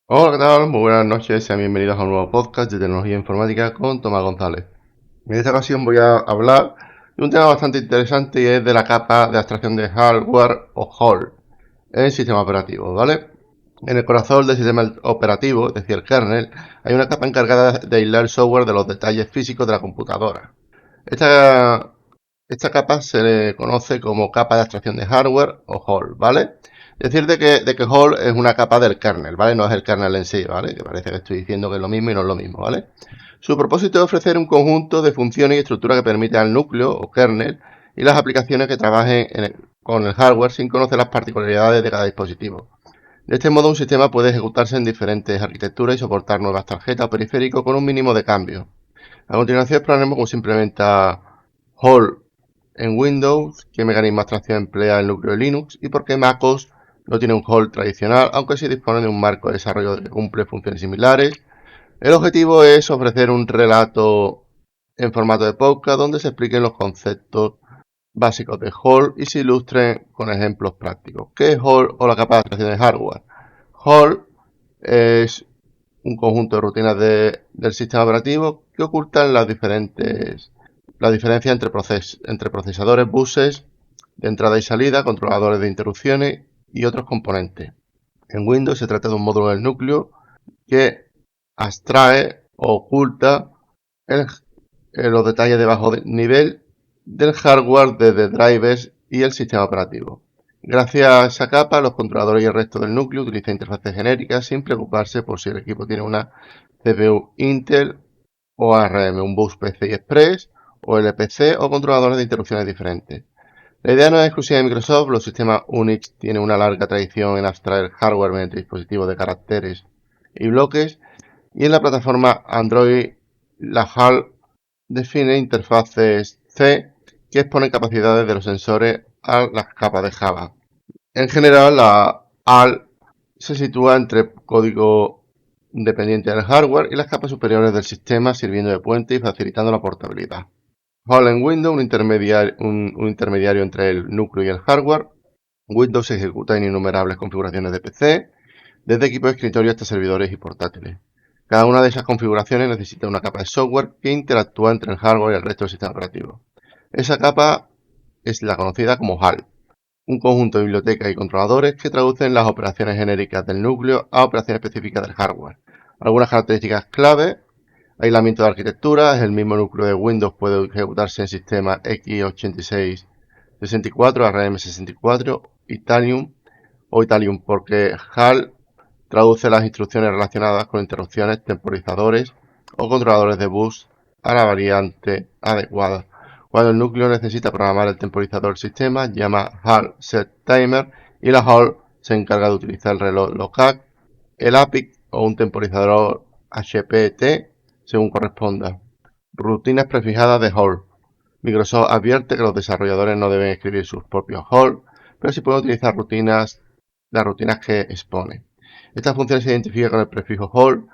Hola, ¿qué tal? Muy buenas noches, sean bienvenidos a un nuevo podcast de tecnología informática con Tomás González. En esta ocasión voy a hablar de un tema bastante interesante y es de la capa de abstracción de hardware o HAL en el sistema operativo, ¿vale? En el corazón del sistema operativo, es decir, el kernel, hay una capa encargada de aislar el software de los detalles físicos de la computadora. Esta, esta capa se le conoce como capa de abstracción de hardware o HAL, ¿vale? Decir de que HAL es una capa del kernel, ¿vale? No es el kernel en sí, ¿vale? Que parece que estoy diciendo que es lo mismo y no es lo mismo, ¿vale? Su propósito es ofrecer un conjunto de funciones y estructuras que permite al núcleo o kernel y las aplicaciones que trabajen con el hardware sin conocer las particularidades de cada dispositivo. De este modo, un sistema puede ejecutarse en diferentes arquitecturas y soportar nuevas tarjetas o periféricos con un mínimo de cambio. A continuación exploraremos cómo se implementa HAL en Windows, qué mecanismo de abstracción emplea el núcleo de Linux y por qué MacOS no tiene un HAL tradicional, aunque sí dispone de un marco de desarrollo que cumple funciones similares. El objetivo es ofrecer un relato en formato de podcast donde se expliquen los conceptos básicos de HAL y se ilustren con ejemplos prácticos. ¿Qué es HAL o la capa de abstracción de hardware? HAL es un conjunto de rutinas del sistema operativo que ocultan la diferencia entre procesadores, buses de entrada y salida, controladores de interrupciones y otros componentes. En Windows se trata de un módulo del núcleo que abstrae o oculta el- los detalles de bajo nivel del hardware desde drivers y el sistema operativo. Gracias a esa capa, los controladores y el resto del núcleo utilizan interfaces genéricas sin preocuparse por si el equipo tiene una CPU Intel o ARM, un bus PCI Express o LPC o controladores de interrupciones diferentes. La idea no es exclusiva de Microsoft, los sistemas Unix tienen una larga tradición en abstraer hardware mediante dispositivos de caracteres y bloques, y en la plataforma Android la HAL define interfaces C que exponen capacidades de los sensores a las capas de Java. En general, la HAL se sitúa entre código dependiente del hardware y las capas superiores del sistema, sirviendo de puente y facilitando la portabilidad. HAL en Windows, un intermediario entre el núcleo y el hardware. Windows se ejecuta en innumerables configuraciones de PC, desde equipos de escritorio hasta servidores y portátiles. Cada una de esas configuraciones necesita una capa de software que interactúa entre el hardware y el resto del sistema operativo. Esa capa es la conocida como HAL, un conjunto de bibliotecas y controladores que traducen las operaciones genéricas del núcleo a operaciones específicas del hardware. Algunas características clave: aislamiento de arquitectura, el mismo núcleo de Windows puede ejecutarse en sistemas x86-64, ARM64, Itanium o Italium, porque HAL traduce las instrucciones relacionadas con interrupciones, temporizadores o controladores de bus a la variante adecuada. Cuando el núcleo necesita programar el temporizador del sistema, llama HAL set timer y la HAL se encarga de utilizar el reloj local, el APIC o un temporizador HPT según corresponda. Rutinas prefijadas de HAL. Microsoft advierte que los desarrolladores no deben escribir sus propios HAL, pero sí pueden utilizar las rutinas que expone. Estas funciones se identifican con el prefijo HAL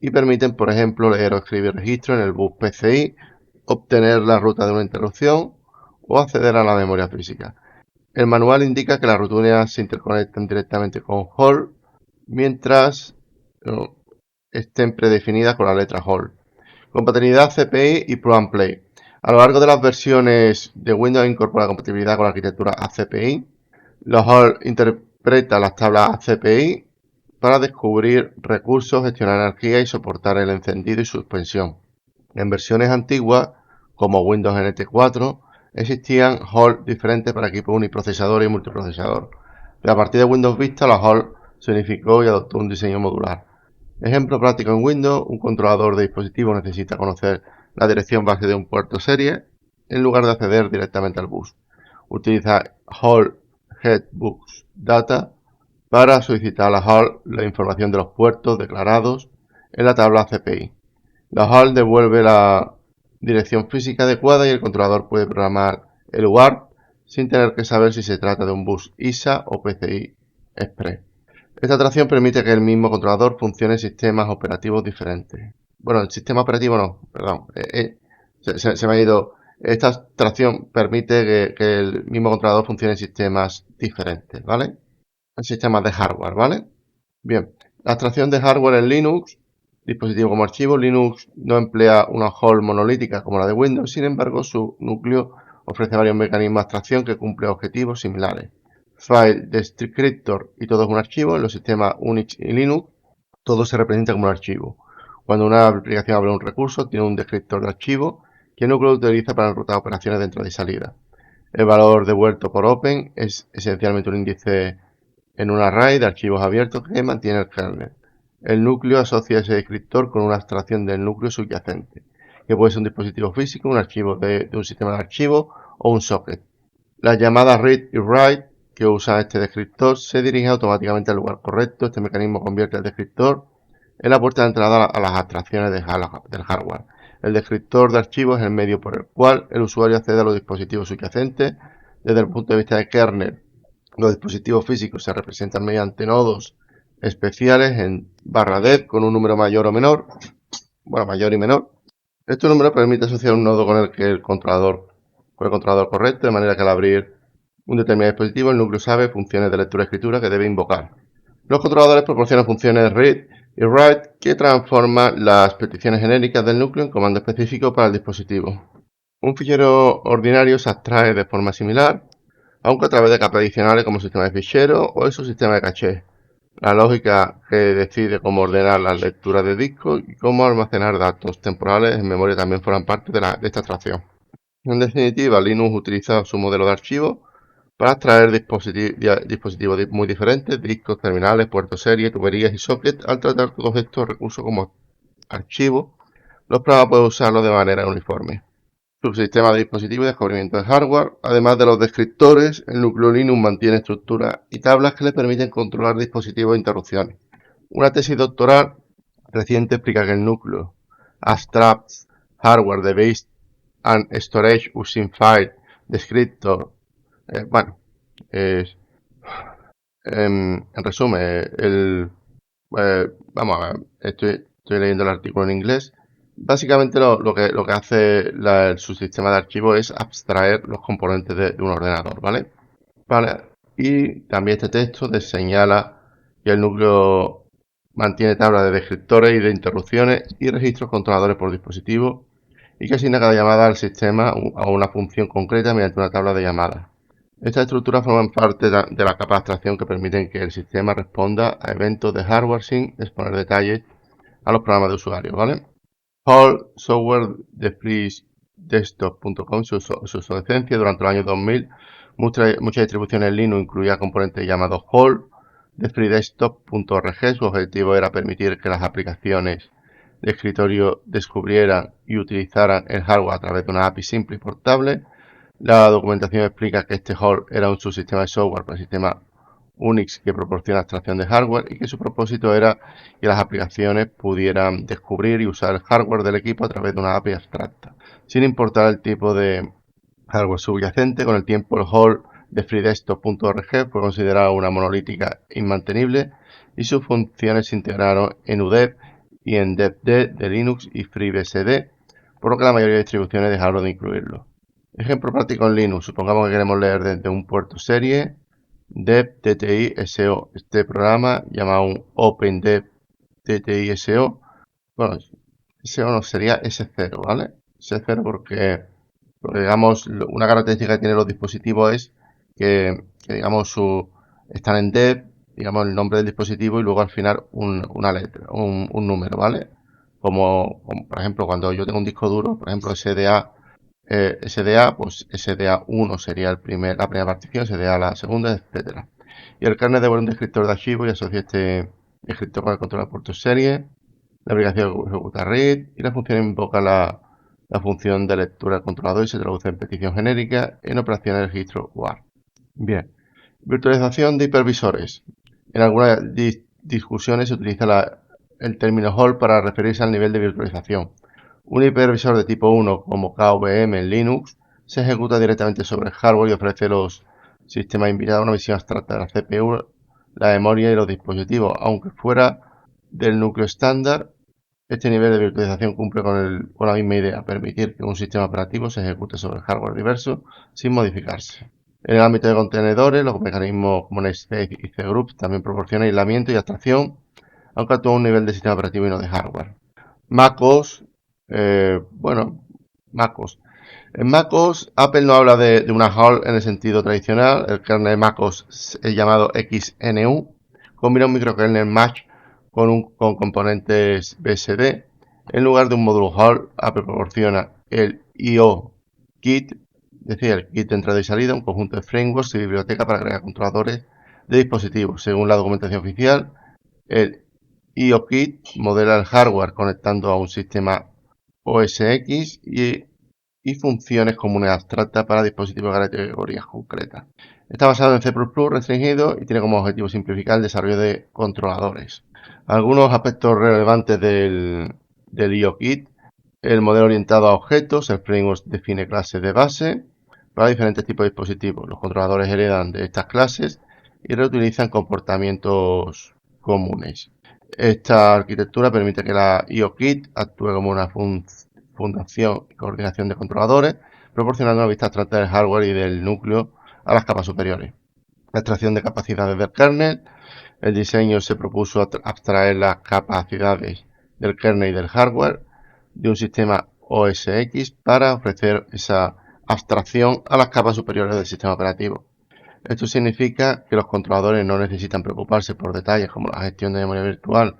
y permiten, por ejemplo, leer o escribir registros en el bus PCI, obtener la ruta de una interrupción o acceder a la memoria física. El manual indica que las rutinas se interconectan directamente con HAL mientras estén predefinidas con la letra HAL. Compatibilidad CPI y Plug and Play. A lo largo de las versiones de Windows incorpora compatibilidad con la arquitectura ACPI. La HAL interpreta las tablas ACPI para descubrir recursos, gestionar energía y soportar el encendido y suspensión. En versiones antiguas, como Windows NT4, existían HAL diferentes para equipos uniprocesador y multiprocesador, pero a partir de Windows Vista la HAL se unificó y adoptó un diseño modular. Ejemplo práctico: en Windows, un controlador de dispositivo necesita conocer la dirección base de un puerto serie en lugar de acceder directamente al bus. Utiliza HAL Head Bus Data para solicitar a la HAL la información de los puertos declarados en la tabla CPI. La HAL devuelve la dirección física adecuada y el controlador puede programar el UART sin tener que saber si se trata de un bus ISA o PCI Express. Esta tracción permite que el mismo controlador funcione en sistemas operativos diferentes. Bueno, el sistema operativo no, perdón. Se me ha ido. Esta tracción permite que el mismo controlador funcione en sistemas diferentes, ¿vale? En sistemas de hardware, ¿vale? Bien. La abstracción de hardware en Linux, dispositivo como archivo. Linux no emplea una hall monolítica como la de Windows, sin embargo su núcleo ofrece varios mecanismos de abstracción que cumplen objetivos similares. File descriptor y todo es un archivo. En los sistemas Unix y Linux todo se representa como un archivo. Cuando una aplicación abre un recurso, tiene un descriptor de archivo que el núcleo utiliza para enrutar operaciones de entrada y salida. El valor devuelto por Open es esencialmente un índice en un array de archivos abiertos que mantiene el kernel. El núcleo asocia ese descriptor con una abstracción del núcleo subyacente, que puede ser un dispositivo físico, un archivo de un sistema de archivos o un socket. Las llamadas read y write que usa este descriptor se dirigen automáticamente al lugar correcto. Este mecanismo convierte el descriptor en la puerta de entrada a las abstracciones del hardware. El descriptor de archivos es el medio por el cual el usuario accede a los dispositivos subyacentes. Desde el punto de vista de kernel, los dispositivos físicos se representan mediante nodos especiales en /dev con un número mayor o menor, mayor y menor. Este número permite asociar un nodo con el controlador correcto, de manera que al abrir un determinado dispositivo, el núcleo sabe funciones de lectura y escritura que debe invocar. Los controladores proporcionan funciones read y write que transforman las peticiones genéricas del núcleo en comando específico para el dispositivo. Un fichero ordinario se abstrae de forma similar, aunque a través de capas adicionales como sistema de ficheros o el subsistema de caché. La lógica que decide cómo ordenar las lecturas de disco y cómo almacenar datos temporales en memoria también forman parte de esta abstracción. En definitiva, Linux utiliza su modelo de archivo para extraer dispositivos muy diferentes, discos, terminales, puertos serie, tuberías y sockets. Al tratar todos estos recursos como archivos, los programas pueden usarlos de manera uniforme. Subsistema de dispositivos y descubrimiento de hardware. Además de los descriptores, el núcleo Linux mantiene estructuras y tablas que le permiten controlar dispositivos e interrupciones. Una tesis doctoral reciente explica que el núcleo abstracts hardware the base and storage using file descriptor. En resumen, vamos a ver, estoy leyendo el artículo en inglés. Básicamente lo que hace el subsistema de archivos es abstraer los componentes de un ordenador, ¿vale? Y también este texto señala que el núcleo mantiene tablas de descriptores y de interrupciones y registros controladores por dispositivo, y que asigna cada llamada al sistema a una función concreta mediante una tabla de llamadas. Estas estructuras forman parte de la capa de abstracción que permiten que el sistema responda a eventos de hardware sin exponer detalles a los programas de usuario, ¿vale? Hall Software de FreeDesktop.com, su obsolescencia durante los años 2000, muchas distribuciones Linux incluían componentes llamados Hall de FreeDesktop.org. Su objetivo era permitir que las aplicaciones de escritorio descubrieran y utilizaran el hardware a través de una API simple y portable. La documentación explica que este Hall era un subsistema de software para el sistema Unix que proporciona abstracción de hardware y que su propósito era que las aplicaciones pudieran descubrir y usar el hardware del equipo a través de una API abstracta, sin importar el tipo de hardware subyacente. Con el tiempo, el Hall de FreeDesktop.org fue considerado una monolítica inmantenible y sus funciones se integraron en UDEV y en DevD de Linux y FreeBSD, por lo que la mayoría de distribuciones dejaron de incluirlo. Ejemplo práctico en Linux. Supongamos que queremos leer desde un puerto serie dev TTI SO. Este programa llamado un OpenDev TTI SO. Bueno, SO no sería S0, ¿vale? S0 porque digamos, una característica que tienen los dispositivos es que digamos, están en dev, digamos, el nombre del dispositivo y luego al final una letra, un número, ¿vale? Como por ejemplo, cuando yo tengo un disco duro, por ejemplo, SDA, pues SDA1 sería la primera partición, SDA la segunda, etcétera. Y el kernel devuelve un descriptor de archivo y asocia este descriptor con el control de puertos serie. La aplicación ejecuta read y la función invoca la función de lectura del controlador y se traduce en petición genérica en operaciones de registro WAR. Bien, virtualización de hipervisores. En algunas discusiones se utiliza el término Hall para referirse al nivel de virtualización. Un hipervisor de tipo 1 como KVM en Linux se ejecuta directamente sobre el hardware y ofrece los sistemas invitados a una visión abstracta de la CPU, la memoria y los dispositivos. Aunque fuera del núcleo estándar, este nivel de virtualización cumple con la misma idea: permitir que un sistema operativo se ejecute sobre el hardware diverso sin modificarse. En el ámbito de contenedores, los mecanismos como Namespace y cgroup también proporcionan aislamiento y abstracción aunque actúa a un nivel de sistema operativo y no de hardware. MacOS, MacOS. En MacOS, Apple no habla de una HAL en el sentido tradicional. El kernel MacOS es llamado XNU. Combina un microkernel Match con componentes BSD. En lugar de un módulo HAL, Apple proporciona el IO-Kit, es decir, el kit de entrada y salida, un conjunto de frameworks y biblioteca para crear controladores de dispositivos. Según la documentación oficial, el IO-Kit modela el hardware conectando a un sistema OS X y funciones comunes abstractas para dispositivos de categorías concretas. Está basado en C++ restringido y tiene como objetivo simplificar el desarrollo de controladores. Algunos aspectos relevantes del IO-Kit: el modelo orientado a objetos. El framework define clases de base para diferentes tipos de dispositivos. Los controladores heredan de estas clases y reutilizan comportamientos comunes. Esta arquitectura permite que la IO-Kit actúe como una fundación y coordinación de controladores, proporcionando una vista abstracta del hardware y del núcleo a las capas superiores. La extracción de capacidades del kernel. El diseño se propuso abstraer las capacidades del kernel y del hardware de un sistema OS X para ofrecer esa abstracción a las capas superiores del sistema operativo. Esto significa que los controladores no necesitan preocuparse por detalles como la gestión de memoria virtual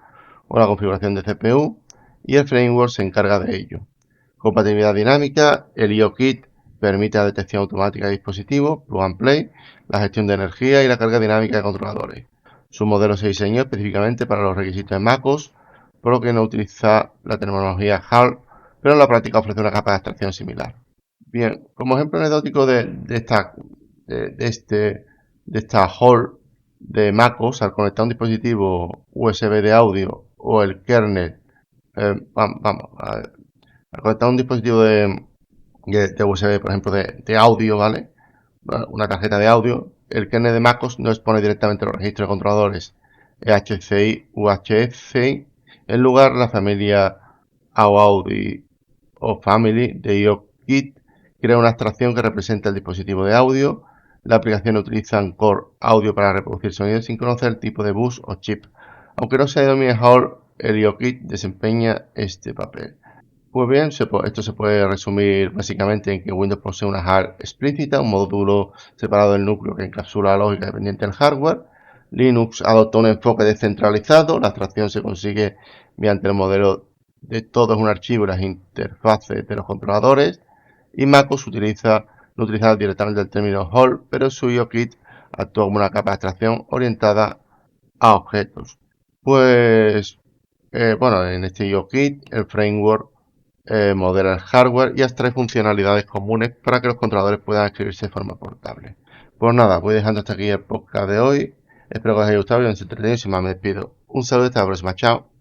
o la configuración de CPU, y el framework se encarga de ello. Compatibilidad dinámica. El IO-Kit permite la detección automática de dispositivos, plug and play, la gestión de energía y la carga dinámica de controladores. Su modelo se diseñó específicamente para los requisitos de MacOS, por lo que no utiliza la terminología HAL, pero en la práctica ofrece una capa de abstracción similar. Bien, como ejemplo anecdótico de esta HAL de MacOS, al conectar un dispositivo USB de audio o el kernel, al conectar un dispositivo de USB, por ejemplo, de audio, ¿vale? Una tarjeta de audio, el kernel de MacOS no expone directamente los registros de controladores HCI u HFCI. En lugar, la familia AOAUDI o Family de IO-Kit crea una abstracción que representa el dispositivo de audio. La aplicación utiliza Core Audio para reproducir sonidos sin conocer el tipo de bus o chip. Aunque no se denomine HAL, el IO-Kit desempeña este papel. Pues bien, esto se puede resumir básicamente en que Windows posee una HAL explícita, un módulo separado del núcleo que encapsula la lógica dependiente del hardware. Linux adopta un enfoque descentralizado. La abstracción se consigue mediante el modelo de todo es un archivo y las interfaces de los controladores. Y MacOS no utiliza directamente el término HAL, pero su IO-Kit actúa como una capa de abstracción orientada a objetos. Pues, en este IO-Kit el framework modela el hardware y abstrae funcionalidades comunes para que los controladores puedan escribirse de forma portable. Pues nada, voy dejando hasta aquí el podcast de hoy. Espero que os haya gustado y os haya entretenido. Sin más, me despido. Un saludo y hasta la próxima. Chao.